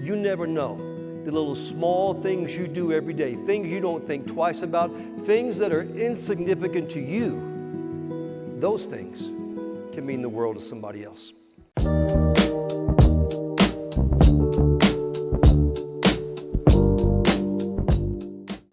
You never know. The little small things you do every day, things you don't think twice about, things that are insignificant to you, those things can mean the world to somebody else.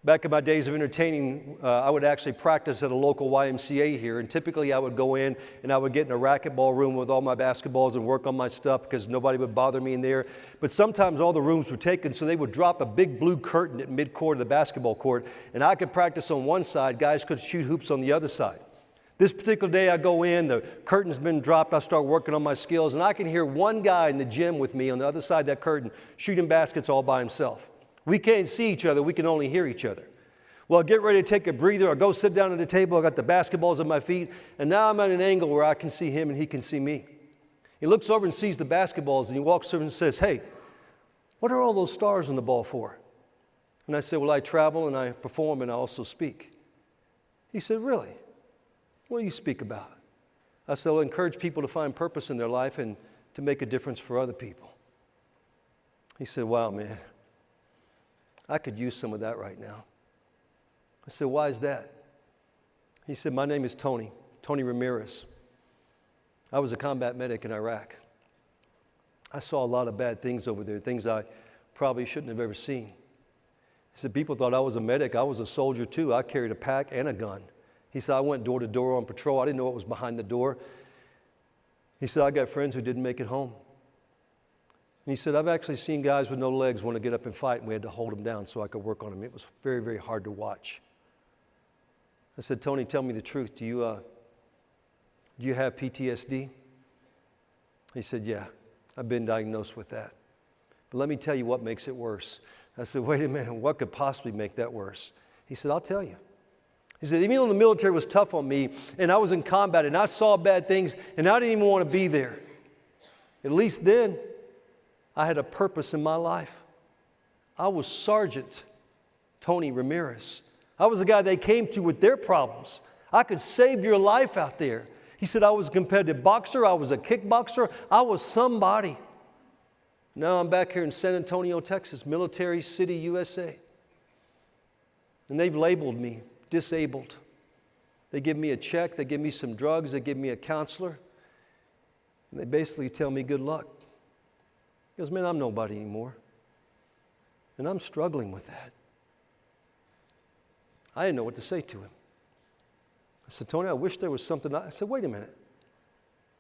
Back in my days of entertaining, I would actually practice at a local YMCA here, and typically I would go in and I would get in a racquetball room with all my basketballs and work on my stuff because nobody would bother me in there. But sometimes all the rooms were taken, so they would drop a big blue curtain at mid-court of the basketball court, and I could practice on one side, guys could shoot hoops on the other side. This particular day I go in, the curtain's been dropped, I start working on my skills, and I can hear one guy in the gym with me on the other side of that curtain shooting baskets all by himself. We can't see each other, we can only hear each other. Well, I get ready to take a breather, I go sit down at the table, I got the basketballs at my feet, and now I'm at an angle where I can see him and he can see me. He looks over and sees the basketballs and he walks over and says, "Hey, what are all those stars on the ball for?" And I said, "Well, I travel and I perform and I also speak." He said, "Really? What do you speak about?" I said, "Well, I encourage people to find purpose in their life and to make a difference for other people." He said, "Wow, man, I could use some of that right now." I said, "Why is that?" He said, "My name is Tony Ramirez. I was a combat medic in Iraq. I saw a lot of bad things over there, things I probably shouldn't have ever seen." He said, "People thought I was a medic. I was a soldier too. I carried a pack and a gun." He said, "I went door to door on patrol. I didn't know what was behind the door." He said, "I got friends who didn't make it home." And he said, "I've actually seen guys with no legs want to get up and fight, and we had to hold them down so I could work on them. It was very, very hard to watch." I said, "Tony, tell me the truth. Do you have PTSD?" He said, "Yeah, I've been diagnosed with that. But let me tell you what makes it worse." I said, "Wait a minute, what could possibly make that worse?" He said, "I'll tell you." He said, "Even though the military was tough on me and I was in combat and I saw bad things and I didn't even want to be there, at least then I had a purpose in my life. I was Sergeant Tony Ramirez. I was the guy they came to with their problems. I could save your life out there." He said, "I was a competitive boxer. I was a kickboxer. I was somebody. Now I'm back here in San Antonio, Texas, Military City, USA. And they've labeled me disabled. They give me a check. They give me some drugs. They give me a counselor. And they basically tell me good luck." He goes, "Man, I'm nobody anymore. And I'm struggling with that." I didn't know what to say to him. I said, "Tony, I wish there was something." I said, "Wait a minute.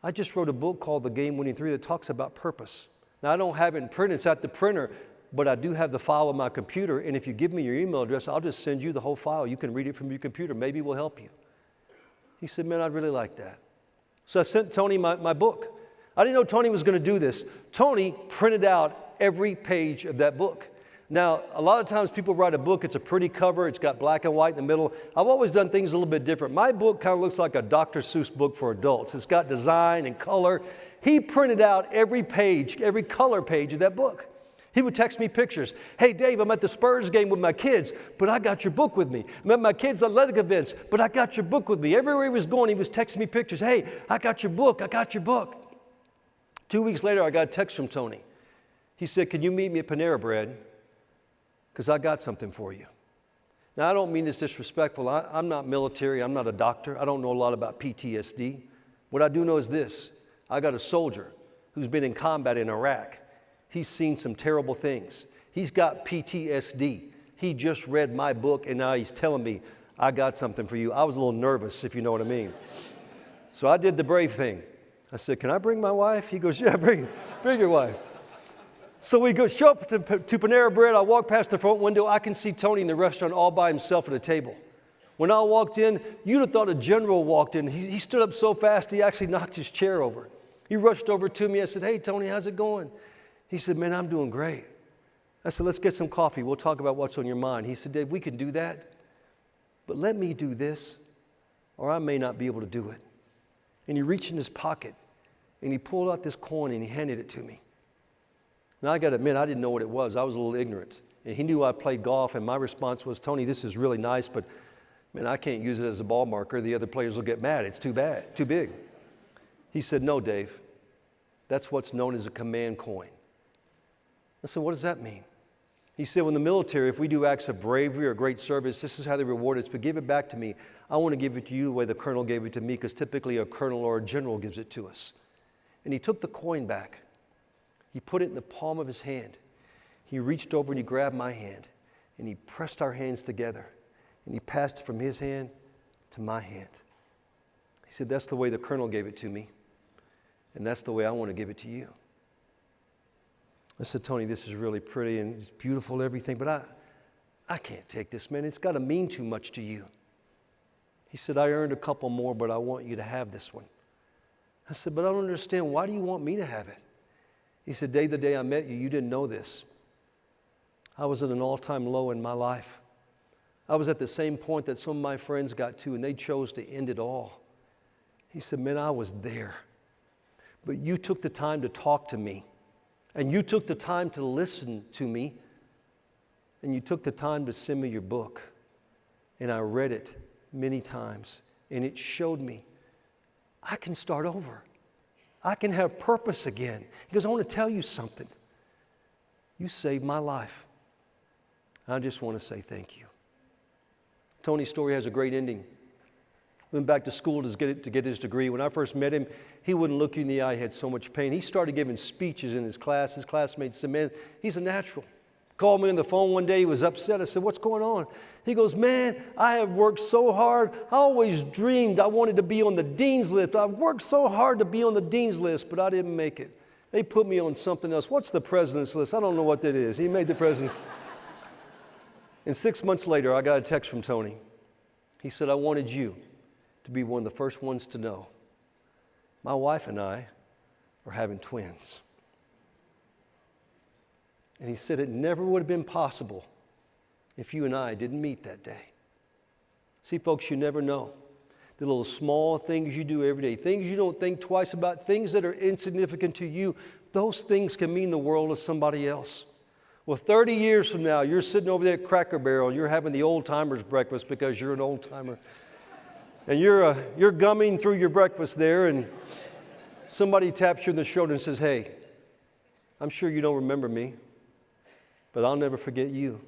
I just wrote a book called The Game-Winning Three that talks about purpose. Now, I don't have it in print. It's at the printer, but I do have the file on my computer. And if you give me your email address, I'll just send you the whole file. You can read it from your computer. Maybe it will help you." He said, "Man, I'd really like that." So I sent Tony my book. I didn't know Tony was going to do this. Tony printed out every page of that book. Now, a lot of times people write a book, it's a pretty cover, it's got black and white in the middle. I've always done things a little bit different. My book kind of looks like a Dr. Seuss book for adults. It's got design and color. He printed out every page, every color page of that book. He would text me pictures. "Hey, Dave, I'm at the Spurs game with my kids, but I got your book with me. I'm at my kids' athletic events, but I got your book with me." Everywhere he was going, he was texting me pictures. "Hey, I got your book. I got your book." 2 weeks later, I got a text from Tony. He said, "Can you meet me at Panera Bread? Because I got something for you." Now, I don't mean this disrespectful. I'm not military. I'm not a doctor. I don't know a lot about PTSD. What I do know is this. I got a soldier who's been in combat in Iraq. He's seen some terrible things. He's got PTSD. He just read my book, and now he's telling me, "I got something for you." I was a little nervous, if you know what I mean. So I did the brave thing. I said, "Can I bring my wife?" He goes, "Yeah, bring your wife." So we show up to Panera Bread. I walk past the front window. I can see Tony in the restaurant all by himself at a table. When I walked in, you'd have thought a general walked in. He stood up so fast, he actually knocked his chair over. He rushed over to me. I said, "Hey, Tony, how's it going?" He said, "Man, I'm doing great." I said, "Let's get some coffee. We'll talk about what's on your mind." He said, "Dave, we can do that, but let me do this, or I may not be able to do it." And he reached in his pocket, and he pulled out this coin, and he handed it to me. Now, I got to admit, I didn't know what it was. I was a little ignorant. And he knew I played golf, and my response was, "Tony, this is really nice, but, man, I can't use it as a ball marker. The other players will get mad. It's too big." He said, "No, Dave, that's what's known as a command coin. I said, what does that mean? He said, well, in the military, if we do acts of bravery or great service, this is how they reward us, but give it back to me. I want to give it to you the way the colonel gave it to me, because typically a colonel or a general gives it to us. And he took the coin back. He put it in the palm of his hand. He reached over and he grabbed my hand, and he pressed our hands together, and he passed it from his hand to my hand. He said, that's the way the colonel gave it to me, and that's the way I want to give it to you. I said, Tony, this is really pretty and it's beautiful and everything, but I can't take this, man. It's got to mean too much to you. He said, I earned a couple more, but I want you to have this one. I said, but I don't understand. Why do you want me to have it? He said, the day I met you, you didn't know this. I was at an all-time low in my life. I was at the same point that some of my friends got to, and they chose to end it all. He said, man, I was there. But you took the time to talk to me. And you took the time to listen to me, and you took the time to send me your book. And I read it many times, and it showed me I can start over. I can have purpose again. He goes, I want to tell you something. You saved my life. I just want to say thank you. Tony's story has a great ending. Went back to school to get his degree. When I first met him, he wouldn't look you in the eye. He had so much pain. He started giving speeches in his class. His classmates said, man, he's a natural. Called me on the phone one day. He was upset. I said, what's going on? He goes, man, I have worked so hard. I always dreamed I wanted to be on the dean's list. I've worked so hard to be on the dean's list, but I didn't make it. They put me on something else. What's the president's list? I don't know what that is. He made the president's. And 6 months later, I got a text from Tony. He said, I wanted you to be one of the first ones to know. My wife and I are having twins. And he said it never would have been possible if you and I didn't meet that day. See, folks, you never know. The little small things you do every day, things you don't think twice about, things that are insignificant to you, those things can mean the world to somebody else. Well, 30 years from now, you're sitting over there at Cracker Barrel, and you're having the old-timers breakfast because you're an old-timer. And you're gumming through your breakfast there, and somebody taps you on the shoulder and says, hey, I'm sure you don't remember me, but I'll never forget you.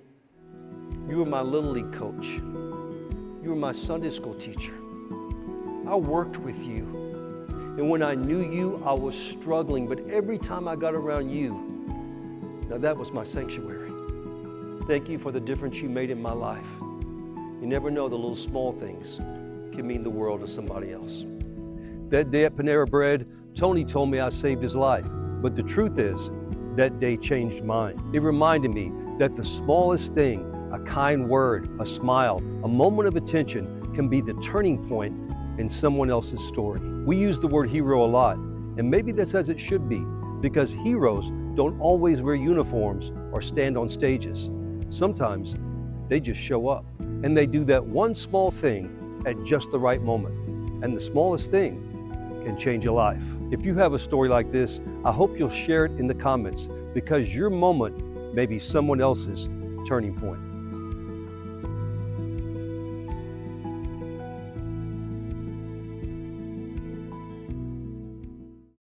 You were my Little League coach. You were my Sunday school teacher. I worked with you. And when I knew you, I was struggling, but every time I got around you, now that was my sanctuary. Thank you for the difference you made in my life. You never know, the little small things can mean the world to somebody else. That day at Panera Bread, Tony told me I saved his life. But the truth is, that day changed mine. It reminded me that the smallest thing, a kind word, a smile, a moment of attention, can be the turning point in someone else's story. We use the word hero a lot, and maybe that's as it should be, because heroes don't always wear uniforms or stand on stages. Sometimes they just show up, and they do that one small thing at just the right moment. And the smallest thing can change a life. If you have a story like this, I hope you'll share it in the comments, because your moment may be someone else's turning point.